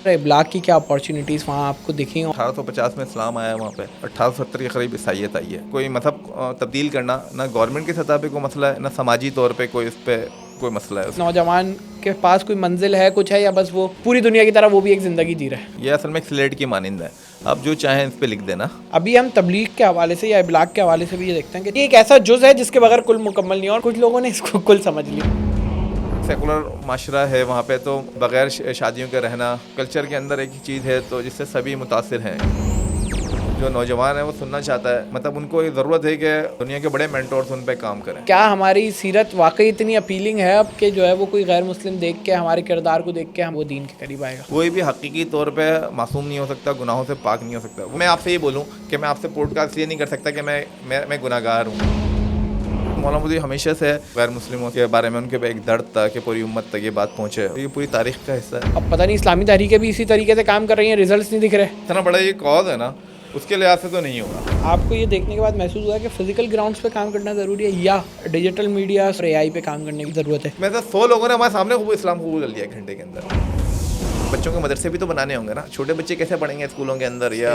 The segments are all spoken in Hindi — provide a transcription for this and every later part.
ब्लॉक की क्या अपॉर्चुनिटीज़ वहाँ आपको दिखी? 1850 में इस्लाम आया वहाँ पे, 1870 के करीब ईसाइयत आई है। कोई मजहब तब्दील करना ना गवर्नमेंट की सतह पे कोई मसला है, ना समाजी तौर पे कोई इस पे कोई मसला है। नौजवान के पास कोई मंजिल है, कुछ है, या बस वो पूरी दुनिया की तरह वो भी एक ज़िंदगी जी रहा है? ये असल में एक स्लेट की मानिंद है, आप जो चाहें इस पे लिख देना। अभी हम तबलीग के हवाले से या ब्लॉक के हवाले से भी ये देखते हैं कि ये एक ऐसा जुज़ है जिसके बगैर कुल मुकम्मल नहीं है, और कुछ लोगों ने इसको कुल समझ लिया। सेकुलर माशरा है वहाँ पे, तो बगैर शादियों के रहना कल्चर के अंदर एक ही चीज़ है, तो जिससे सभी मुतासिर हैं। जो नौजवान है वो सुनना चाहता है, मतलब उनको ये ज़रूरत है कि दुनिया के बड़े मेंटोर्स उन पे काम करें। क्या हमारी सीरत वाकई इतनी अपीलिंग है अब कि जो है वो कोई गैर मुस्लिम देख के, हमारे किरदार को देख के हम वो दीन के करीब आएगा? कोई भी हकीकी तौर पे मासूम नहीं हो सकता, गुनाहों से पाक नहीं हो सकता। मैं आपसे ये बोलूँ कि मैं आपसे पॉडकास्ट ये नहीं कर सकता कि मैं गुनाहगार हूँ। मौलाना मुझे हमेशा से गैर मुस्लिमों के बारे में उनके एक दर्द था कि पूरी उम्मत तक ये बात पहुँचे, ये पूरी तारीख का हिस्सा है। अब पता नहीं इस्लामी तहरीकें भी इसी तरीके से काम कर रही हैं, रिजल्ट्स नहीं दिख रहे। इतना बड़ा ये कॉज है ना, उसके लिहाज से तो नहीं होगा। आपको ये देखने के बाद महसूस हुआ कि फिजिकल ग्राउंड्स पे काम करना ज़रूरी है या डिजिटल मीडिया और एआई पे काम करने की ज़रूरत है? मैं 100 लोगों ने हमारे सामने इस्लाम कबूल कर लिया एक घंटे के अंदर। बच्चों के मदरसे भी तो बनाने होंगे ना, छोटे बच्चे कैसे पढ़ेंगे स्कूलों के अंदर या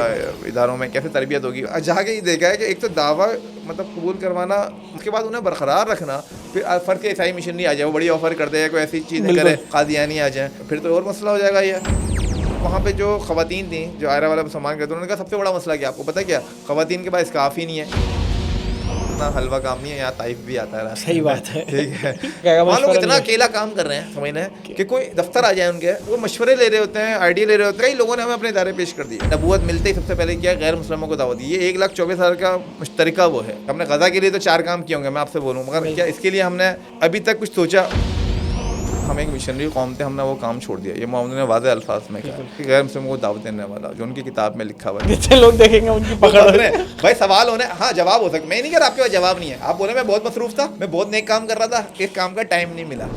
इदारों में, कैसे तरबियत होगी? जाके ये देखा है कि एक तो दावा मतलब कबूल करवाना, उसके बाद उन्हें बरकरार रखना, फिर फ़र्क के ईसाई मिशनरी आ जाए, वो बड़ी ऑफर कर दे, कोई ऐसी चीज़ें करे, कादियानी आ जाए, फिर तो और मसला हो जाएगा। ये वहाँ पे जो ख़वातीन थी जो आयरा वाला सामान करते, उन्होंने कहा सबसे बड़ा मसला क्या आपको पता क्या? ख़वातीन के पास काफ़ी नहीं है, इतना हलवा काम नहीं है, यहाँ ताइफ भी आता है। सही बात है। ठीक है। वहाँ लोग इतना अकेला काम कर रहे हैं, समझ लें कि कोई दफ्तर आ जाए उनके, वो मशवरे ले रहे होते हैं, आइडिया ले रहे होते हैं। कई लोगों ने हमें अपने इदारे पेश कर दिए। नबूवत मिलते ही सबसे पहले क्या गैर मुस्लिमों को दावत दी। ये 1,24,000 का मुश्तरका वो है। हमने गज़ा के लिए तो 4 काम किए होंगे, मैं आपसे बोलूँ, मगर क्या इसके लिए हमने अभी तक कुछ सोचा? हम एक मिशनरी कौम थे, हमने वो काम छोड़ दिया। ये मोहम्मद ने वाज़े अल्फाज में कहा कि गैर मुस्लिमों को दावत देने वाला जो उनकी किताब में लिखा हुआ है, जितने लोग देखेंगे उनकी पकड़ रहे हैं। भाई सवाल होने, हाँ जवाब हो सकता, मैं नहीं कह रहा आपके पास जवाब नहीं है। आप बोले मैं बहुत मसरूफ था, मैं बहुत नेक काम कर रहा था, एक काम का टाइम नहीं मिला।